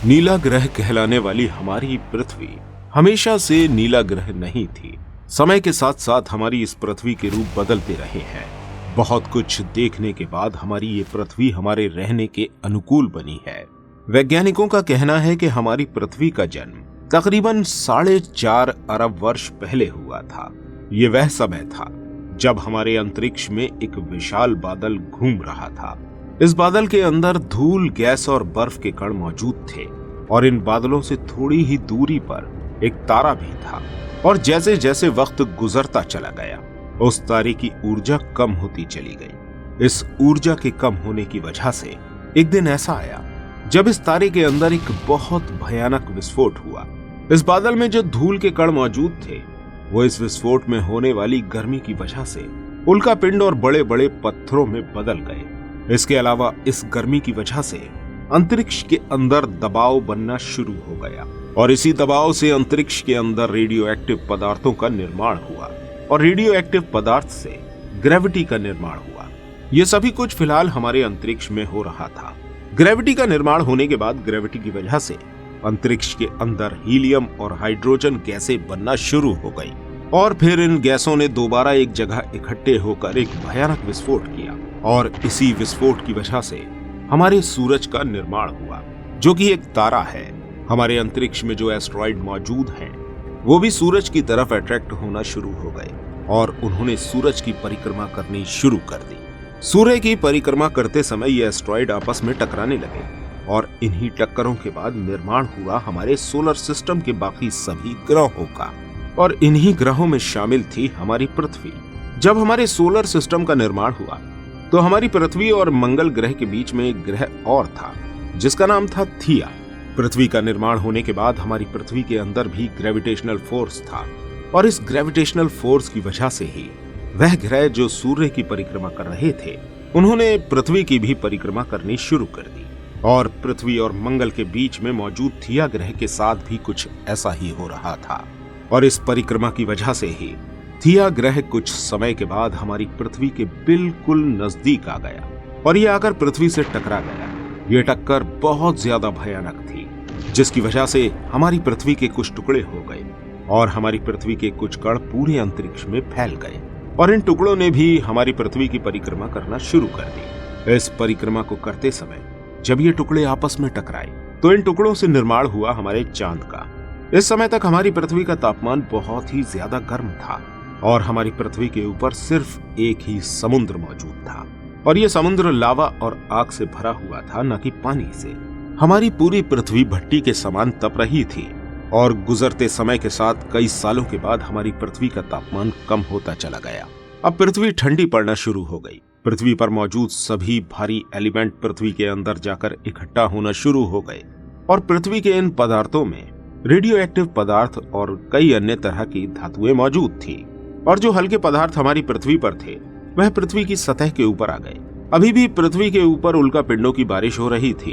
नीला ग्रह कहलाने वाली हमारी पृथ्वी हमेशा से नीला ग्रह नहीं थी। समय के साथ साथ हमारी इस पृथ्वी के रूप बदलते रहे हैं। बहुत कुछ देखने के बाद हमारी ये पृथ्वी हमारे रहने के अनुकूल बनी है। वैज्ञानिकों का कहना है कि हमारी पृथ्वी का जन्म तकरीबन 4.5 अरब वर्ष पहले हुआ था। ये वह समय था जब हमारे अंतरिक्ष में एक विशाल बादल घूम रहा था। इस बादल के अंदर धूल, गैस और बर्फ के कण मौजूद थे और इन बादलों से थोड़ी ही दूरी पर एक तारा भी था। और जैसे जैसे वक्त गुजरता चला गया, उस तारे की ऊर्जा कम होती चली गई। इस ऊर्जा के कम होने की वजह से एक दिन ऐसा आया जब इस तारे के अंदर एक बहुत भयानक विस्फोट हुआ। इस बादल में जो धूल के कण मौजूद थे, वो इस विस्फोट में होने वाली गर्मी की वजह से उल्का पिंड और बड़े बड़े पत्थरों में बदल गए। इसके अलावा इस गर्मी की वजह से अंतरिक्ष के अंदर दबाव बनना शुरू हो गया और इसी दबाव से अंतरिक्ष के अंदर रेडियो एक्टिव पदार्थों का निर्माण हुआ और रेडियो एक्टिव पदार्थ से ग्रेविटी का निर्माण हुआ। यह सभी कुछ फिलहाल हमारे अंतरिक्ष में हो रहा था। ग्रेविटी का निर्माण होने के बाद ग्रेविटी की वजह से अंतरिक्ष के अंदर हीलियम और हाइड्रोजन गैसें बनना शुरू हो गई और फिर इन गैसों ने दोबारा एक जगह इकट्ठे होकर एक भयानक विस्फोट किया और इसी विस्फोट की वजह से हमारे सूरज का निर्माण हुआ, जो कि एक तारा है। हमारे अंतरिक्ष में जो एस्ट्रॉइड मौजूद हैं, वो भी सूरज की तरफ अट्रैक्ट होना शुरू हो गए और उन्होंने सूरज की परिक्रमा करनी शुरू कर दी। सूर्य की परिक्रमा करते समय ये एस्ट्रॉइड आपस में टकराने लगे और इन्हीं टक्करों के बाद निर्माण हुआ हमारे सोलर सिस्टम के बाकी सभी ग्रहों का और इन्हीं ग्रहों में शामिल थी हमारी पृथ्वी। जब हमारे सोलर सिस्टम का निर्माण हुआ तो हमारी पृथ्वी और मंगल ग्रह के बीच में एक ग्रह और था जिसका नाम था थिया। पृथ्वी का निर्माण होने के बाद हमारी पृथ्वी के अंदर भी ग्रेविटेशनल फोर्स था और इस ग्रेविटेशनल फोर्स की वजह से ही वह ग्रह जो सूर्य की परिक्रमा कर रहे थे, उन्होंने पृथ्वी की भी परिक्रमा करनी शुरू कर दी और पृथ्वी और मंगल के बीच में मौजूद थिया ग्रह के साथ भी कुछ ऐसा ही हो रहा था और इस परिक्रमा की वजह से ही थिया ग्रह कुछ समय के बाद हमारी पृथ्वी के बिल्कुल नजदीक आ गया और यह आकर पृथ्वी से टकरा गया। यह टक्कर बहुत ज्यादा भयानक थी, जिसकी वजह से हमारी पृथ्वी के कुछ टुकड़े हो गए और हमारी पृथ्वी के कुछ कण पूरे अंतरिक्ष में फैल गए और इन टुकड़ों ने भी हमारी पृथ्वी की परिक्रमा करना शुरू कर दी। इस परिक्रमा को करते समय जब ये टुकड़े आपस में टकराए तो इन टुकड़ों से निर्माण हुआ हमारे चांद का। इस समय तक हमारी पृथ्वी का तापमान बहुत ही ज्यादा गर्म था और हमारी पृथ्वी के ऊपर सिर्फ एक ही समुद्र मौजूद था और यह समुद्र लावा और आग से भरा हुआ था, न कि पानी से। हमारी पूरी पृथ्वी भट्टी के समान तप रही थी और गुजरते समय के साथ कई सालों के बाद हमारी पृथ्वी का तापमान कम होता चला गया। अब पृथ्वी ठंडी पड़ना शुरू हो गई। पृथ्वी पर मौजूद सभी भारी एलिमेंट पृथ्वी के अंदर जाकर इकट्ठा होना शुरू हो गए और पृथ्वी के इन पदार्थों में रेडियो एक्टिव पदार्थ और कई अन्य तरह की धातुएं मौजूद थी और जो हल्के पदार्थ हमारी पृथ्वी पर थे, वह पृथ्वी की सतह के ऊपर आ गए। अभी भी पृथ्वी के ऊपर उल्का पिंडों की बारिश हो रही थी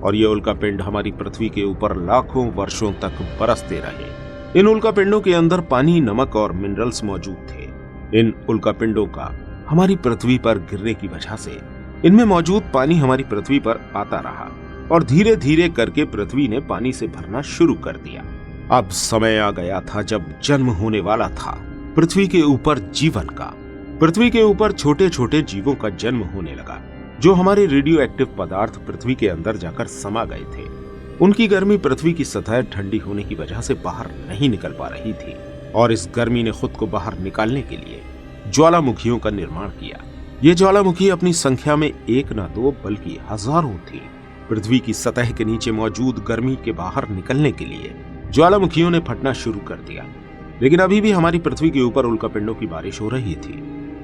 और ये उल्का पिंड हमारी पृथ्वी के ऊपर लाखों वर्षों तक बरसते रहे। इन उल्का पिंडों के अंदर पानी, नमक और मिनरल्स मौजूद थे। इन उल्का पिंडों का हमारी पृथ्वी पर गिरने की वजह से इनमें मौजूद पानी हमारी पृथ्वी पर आता रहा और धीरे धीरे करके पृथ्वी ने पानी से भरना शुरू कर दिया। अब समय आ गया था जब जन्म होने वाला था पृथ्वी के ऊपर जीवन का। पृथ्वी के ऊपर छोटे छोटे जीवों का जन्म होने लगा जो हमारे रेडियो एक्टिव पदार्थ पृथ्वी के अंदर जाकर समा गए थे। उनकी गर्मी पृथ्वी की सतह ठंडी होने की वजह से बाहर नहीं निकल पा रही थी और इस गर्मी ने खुद को बाहर निकालने के लिए ज्वालामुखियों का निर्माण किया। ये ज्वालामुखी अपनी संख्या में एक न दो बल्कि हजारों थी। पृथ्वी की सतह के नीचे मौजूद गर्मी के बाहर निकलने के लिए ज्वालामुखियों ने फटना शुरू कर दिया, लेकिन अभी भी हमारी पृथ्वी के ऊपर उल्कापिंडों की बारिश हो रही थी।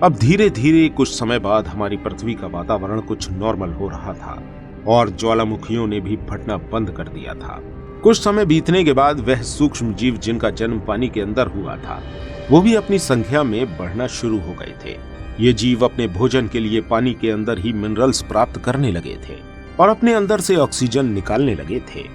अब धीरे धीरे कुछ समय बाद हमारी पृथ्वी का वातावरण कुछ नॉर्मल हो रहा था और ज्वालामुखियों ने भी फटना बंद कर दिया था। कुछ समय बीतने के बाद वह सूक्ष्म जीव जिनका जन्म पानी के अंदर हुआ था, वो भी अपनी संख्या में बढ़ना शुरू हो गए थे। ये जीव अपने भोजन के लिए पानी के अंदर ही मिनरल्स प्राप्त करने लगे थे और अपने अंदर से ऑक्सीजन निकालने लगे थे।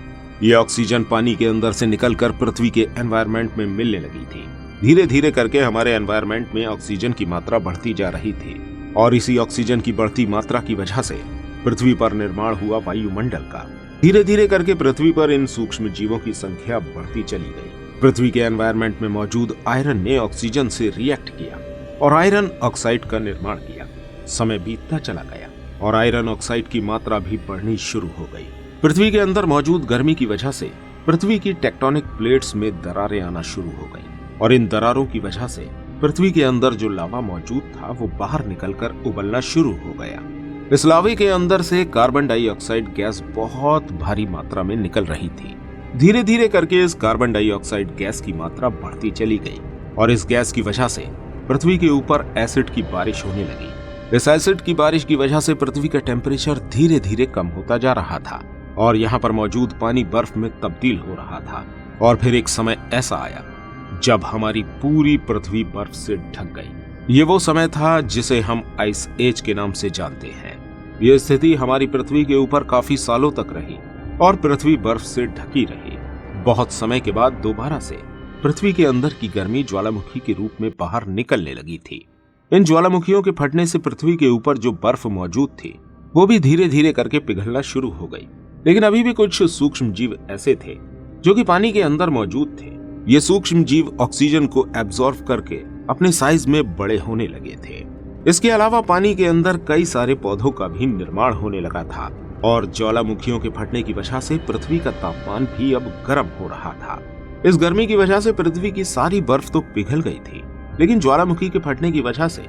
ये ऑक्सीजन पानी के अंदर से निकलकर पृथ्वी के एनवायरनमेंट में मिलने लगी थी। धीरे धीरे करके हमारे एनवायरनमेंट में ऑक्सीजन की मात्रा बढ़ती जा रही थी और इसी ऑक्सीजन की बढ़ती मात्रा की वजह से पृथ्वी पर निर्माण हुआ वायुमंडल का। धीरे धीरे करके पृथ्वी पर इन सूक्ष्म जीवों की संख्या बढ़ती चली गई। पृथ्वी के एनवायरनमेंट में मौजूद आयरन ने ऑक्सीजन से रिएक्ट किया और आयरन ऑक्साइड का निर्माण किया। समय बीतता चला गया और आयरन ऑक्साइड की मात्रा भी बढ़नी शुरू हो गई। पृथ्वी के अंदर मौजूद गर्मी की वजह से पृथ्वी की टेक्टोनिक प्लेट्स में दरारें आना शुरू हो गई और इन दरारों की वजह से पृथ्वी के अंदर जो लावा मौजूद था वो बाहर निकलकर उबलना शुरू हो गया। इस लावे के अंदर से कार्बन डाइऑक्साइड गैस बहुत भारी मात्रा में निकल रही थी। धीरे धीरे करके इस कार्बन डाइऑक्साइड गैस की मात्रा बढ़ती चली गई और इस गैस की वजह से पृथ्वी के ऊपर एसिड की बारिश होने लगी। इस एसिड की बारिश की वजह से पृथ्वी का टेम्परेचर धीरे धीरे कम होता जा रहा था और यहाँ पर मौजूद पानी बर्फ में तब्दील हो रहा था। और फिर एक समय ऐसा आया जब हमारी पूरी पृथ्वी बर्फ से ढक गई। ये वो समय था जिसे हम आइस एज के नाम से जानते हैं। ये स्थिति हमारी पृथ्वी के ऊपर काफी सालों तक रही और पृथ्वी बर्फ से ढकी रही। बहुत समय के बाद दोबारा से पृथ्वी के अंदर की गर्मी ज्वालामुखी के रूप में बाहर निकलने लगी थी। इन ज्वालामुखियों के फटने से पृथ्वी के ऊपर जो बर्फ मौजूद थी वो भी धीरे धीरे करके पिघलना शुरू हो गई। लेकिन अभी भी कुछ सूक्ष्म जीव ऐसे थे जो कि पानी के अंदर मौजूद थे। ये सूक्ष्म जीव ऑक्सीजन को एब्जॉर्ब करके अपने साइज में बड़े होने लगे थे। इसके अलावा पानी के अंदर कई सारे पौधों का भी निर्माण होने लगा था और ज्वालामुखियों के फटने की वजह से पृथ्वी का तापमान भी अब गर्म हो रहा था। इस गर्मी की वजह से पृथ्वी की सारी बर्फ तो पिघल गई थी, लेकिन ज्वालामुखी के फटने की वजह से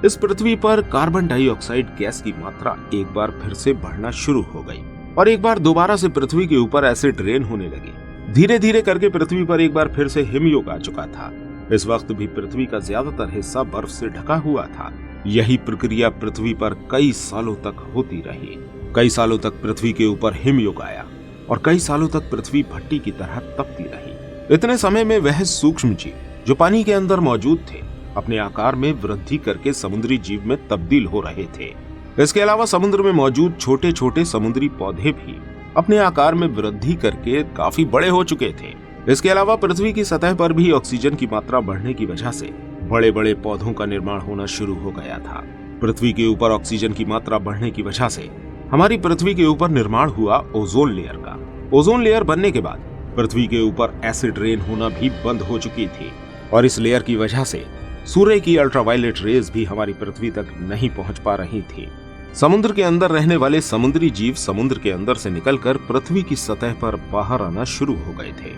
इस पृथ्वी पर कार्बन डाइऑक्साइड गैस की मात्रा एक बार फिर से बढ़ना शुरू हो गई और एक बार दोबारा से पृथ्वी के ऊपर एसिड रेन होने लगी। धीरे धीरे करके पृथ्वी पर एक बार फिर से हिमयुग आ चुका था। इस वक्त भी पृथ्वी का ज्यादातर हिस्सा बर्फ से ढका हुआ था। यही प्रक्रिया पृथ्वी पर कई सालों तक होती रही। कई सालों तक पृथ्वी के ऊपर हिमयुग आया और कई सालों तक पृथ्वी भट्टी की तरह तपती रही। इतने समय में वह सूक्ष्म जीव जो पानी के अंदर मौजूद थे अपने आकार में वृद्धि करके समुद्री जीव में तब्दील हो रहे थे। इसके अलावा समुद्र में मौजूद छोटे छोटे समुद्री पौधे भी अपने आकार में वृद्धि करके काफी बड़े हो चुके थे। इसके अलावा पृथ्वी की सतह पर भी ऑक्सीजन की मात्रा बढ़ने की वजह से बड़े बड़े पौधों का निर्माण होना शुरू हो गया था। पृथ्वी के ऊपर ऑक्सीजन की मात्रा बढ़ने की वजह से हमारी पृथ्वी के ऊपर निर्माण हुआ ओजोन लेयर का। ओजोन लेयर बनने के बाद पृथ्वी के ऊपर एसिड रेन होना भी बंद हो चुकी थी और इस लेयर की वजह से सूर्य की अल्ट्रावायलेट रेज भी हमारी पृथ्वी तक नहीं पहुंच पा रही थी। समुद्र के अंदर रहने वाले समुद्री जीव समुद्र के अंदर से निकलकर पृथ्वी की सतह पर बाहर आना शुरू हो गए थे।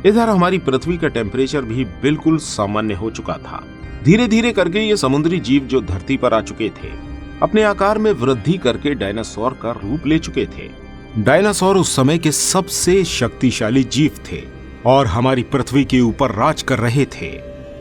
इधर हमारी पृथ्वी का टेम्परेचर भी बिल्कुल सामान्य हो चुका था। धीरे धीरे करके ये समुद्री जीव जो धरती पर आ चुके थे अपने आकार में वृद्धि करके डायनासोर का रूप ले चुके थे। डायनासोर उस समय के सबसे शक्तिशाली जीव थे और हमारी पृथ्वी के ऊपर राज कर रहे थे।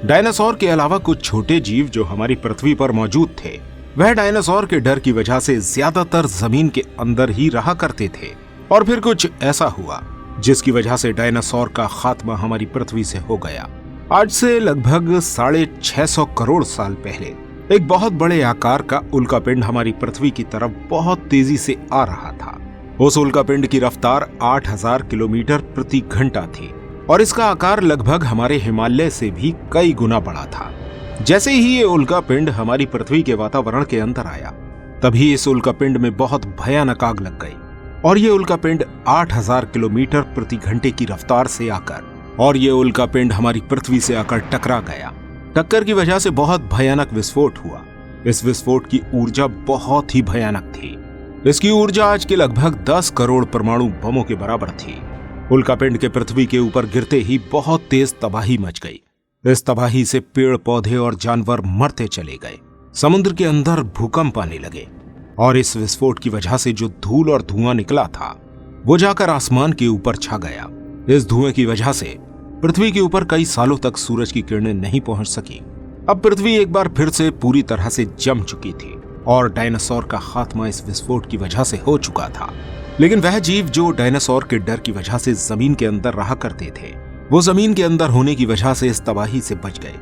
डायनासोर के अलावा कुछ छोटे जीव जो हमारी पृथ्वी पर मौजूद थे वह डायनासोर के डर की वजह से ज्यादातर जमीन के अंदर ही रहा करते थे। और फिर कुछ ऐसा हुआ जिसकी वजह से डायनासोर का खात्मा हमारी पृथ्वी से हो गया। आज से लगभग 650 करोड़ साल पहले एक बहुत बड़े आकार का उल्कापिंड हमारी पृथ्वी की तरफ बहुत तेजी से आ रहा था। उस उल्कापिंड की रफ्तार 8000 किलोमीटर प्रति घंटा थी और इसका आकार लगभग हमारे हिमालय से भी कई गुना बड़ा था। जैसे ही ये उल्कापिंड हमारी पृथ्वी के वातावरण के अंदर आया तभी इस उल्कापिंड में बहुत भयानक आग लग गई और ये उल्कापिंड 8000 किलोमीटर प्रति घंटे की रफ्तार से आकर और ये उल्कापिंड हमारी पृथ्वी से आकर टकरा गया। टक्कर की वजह से बहुत भयानक विस्फोट हुआ। इस विस्फोट की ऊर्जा बहुत ही भयानक थी। इसकी ऊर्जा आज के लगभग 10 करोड़ परमाणु बमों के बराबर थी। उल्कापिंड के पृथ्वी के ऊपर गिरते ही बहुत तेज तबाही मच गई। इस तबाही से पेड़ पौधे और जानवर मरते चले गए। समुद्र के अंदर भूकंप आने लगे और इस विस्फोट की वजह से जो धूल और धुआं निकला था वो जाकर आसमान के ऊपर छा गया। इस धुएं की वजह से पृथ्वी के ऊपर कई सालों तक सूरज की किरणें नहीं पहुंच सकी। अब पृथ्वी एक बार फिर से पूरी तरह से जम चुकी थी और डायनासोर का खात्मा इस विस्फोट की वजह से हो चुका था। लेकिन वह जीव जो डायनासोर के डर की वजह से जमीन के अंदर रहा करते थे वो जमीन के अंदर होने की वजह से इस तबाही से बच गए।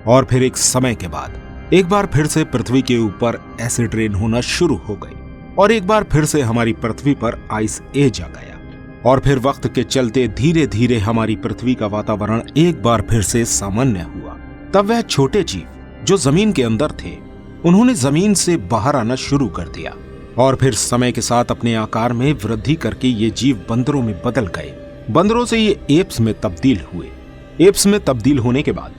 और फिर एक समय के बाद एक बार फिर से पृथ्वी के ऊपर एसिड रेन होना शुरू हो गई और एक बार फिर से हमारी पृथ्वी पर आइस एज आ गया। और फिर वक्त के चलते धीरे धीरे हमारी पृथ्वी का वातावरण एक बार फिर से सामान्य हुआ। तब वह छोटे जीव जो जमीन के अंदर थे उन्होंने जमीन से बाहर आना शुरू कर दिया और फिर समय के साथ अपने आकार में वृद्धि करके ये जीव बंदरों में बदल गए। बंदरों से ये एप्स में तब्दील हुए। एप्स में तब्दील होने के बाद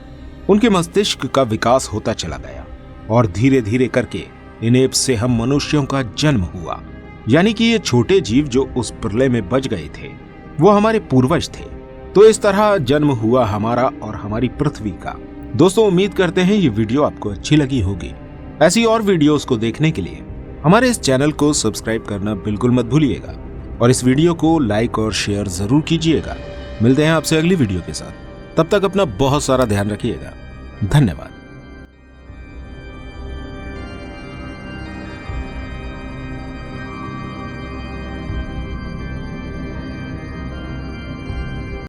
उनके मस्तिष्क का विकास होता चला गया और धीरे धीरे करके इन एप्स से हम मनुष्यों का जन्म हुआ। यानी कि ये छोटे जीव जो उस प्रलय में बच गए थे वो हमारे पूर्वज थे। तो इस तरह जन्म हुआ हमारा और हमारी पृथ्वी का। दोस्तों, उम्मीद करते हैं ये वीडियो आपको अच्छी लगी होगी। ऐसी और वीडियोस को देखने के लिए हमारे इस चैनल को सब्सक्राइब करना बिल्कुल मत भूलिएगा और इस वीडियो को लाइक और शेयर जरूर कीजिएगा। मिलते हैं आपसे अगली वीडियो के साथ। तब तक अपना बहुत सारा ध्यान रखिएगा। धन्यवाद।